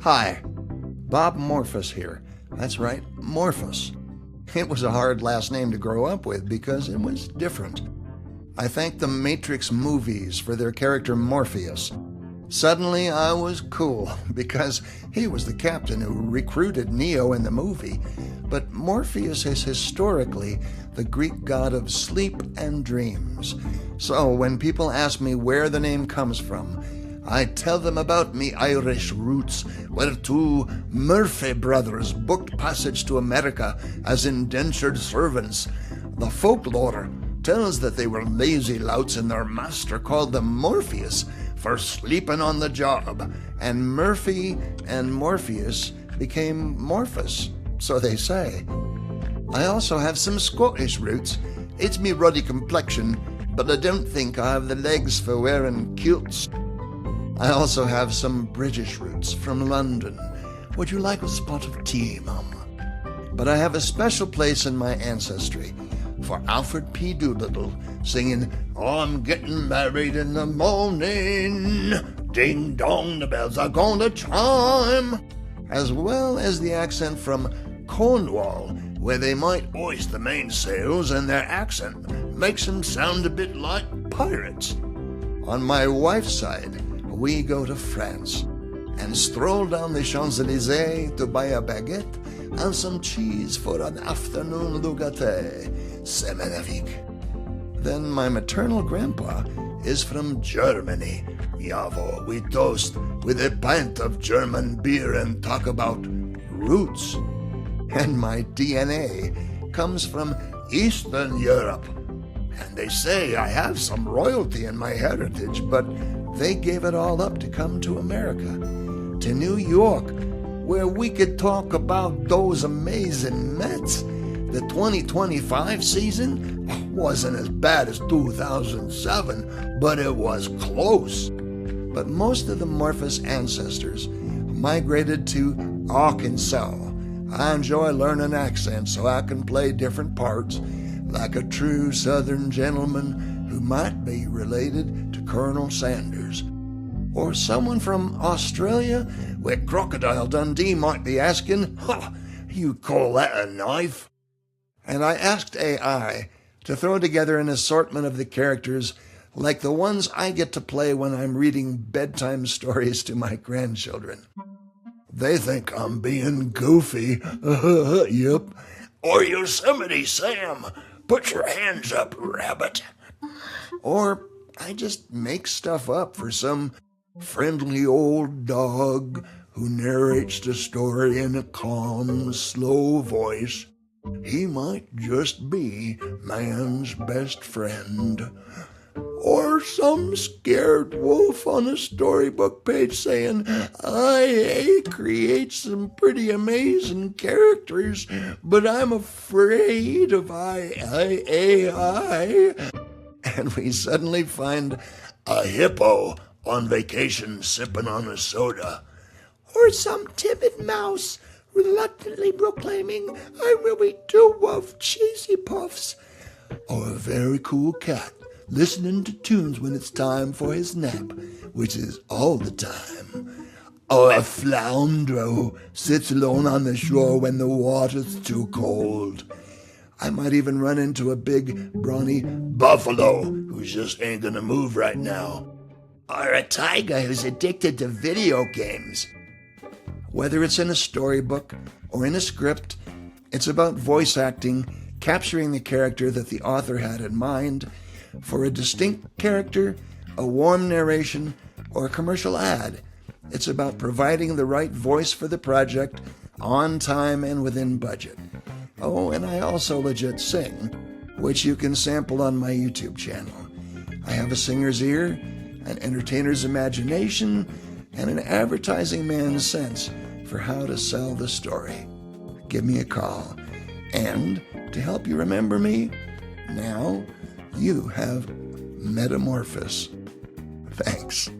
Hi, Bob Morphis here. That's right, Morphis. It was a hard last name to grow up with because it was different. I thank the Matrix movies for their character Morpheus. Suddenly I was cool because he was the captain who recruited Neo in the movie. But Morpheus is historically the Greek god of sleep and dreams. So when people ask me where the name comes from, I tell them about me Irish roots, where two Murphy brothers booked passage to America as indentured servants. The folklore tells that they were lazy louts and their master called them Morpheus for sleeping on the job, and Murphy and Morpheus became Morphis, so they say. I also have some Scottish roots. It's me ruddy complexion, but I don't think I have the legs for wearing kilts. I also have some British roots from London. Would you like a spot of tea, Mum? But I have a special place in my ancestry for Alfred P. Doolittle singing, I'm getting married in the morning, ding dong, the bells are gonna chime, as well as the accent from Cornwall, where they might hoist the mainsails and their accent makes them sound a bit like pirates. On my wife's side, we go to France and stroll down the Champs-Élysées to buy a baguette and some cheese for an afternoon lugaté. C'est magnifique. Then my maternal grandpa is from Germany. Jawohl, we toast with a pint of German beer and talk about roots. And my DNA comes from Eastern Europe. And they say I have some royalty in my heritage, but they gave it all up to come to America, to New York, where we could talk about those amazing Mets. The 2025 season wasn't as bad as 2007, but it was close. But most of the Morphis ancestors migrated to Arkansas. I enjoy learning accents so I can play different parts, like a true Southern gentleman who might be related to Colonel Sanders. Or someone from Australia, where Crocodile Dundee might be asking, you call that a knife? And I asked AI to throw together an assortment of the characters like the ones I get to play when I'm reading bedtime stories to my grandchildren. They think I'm being goofy. Yep. Or Yosemite Sam. Put your hands up, rabbit. Or I just make stuff up for some friendly old dog who narrates the story in a calm, slow voice. He might just be man's best friend. Or some scared wolf on a storybook page saying, I create some pretty amazing characters, but I'm afraid of AI. And we suddenly find a hippo on vacation sipping on a soda. Or some timid mouse reluctantly proclaiming, I will eat 2 of cheesy puffs. Or a very cool cat listening to tunes when it's time for his nap, which is all the time. Or a flounder who sits alone on the shore when the water's too cold. I might even run into a big, brawny buffalo who just ain't gonna move right now. Or a tiger who's addicted to video games. Whether it's in a storybook or in a script, it's about voice acting, capturing the character that the author had in mind for a distinct character, a warm narration, or a commercial ad. It's about providing the right voice for the project on time and within budget. Oh, and I also legit sing, which you can sample on my YouTube channel. I have a singer's ear, an entertainer's imagination, and an advertising man's sense for how to sell the story. Give me a call. And to help you remember me, now you have MET-A-MORPHIS. Thanks.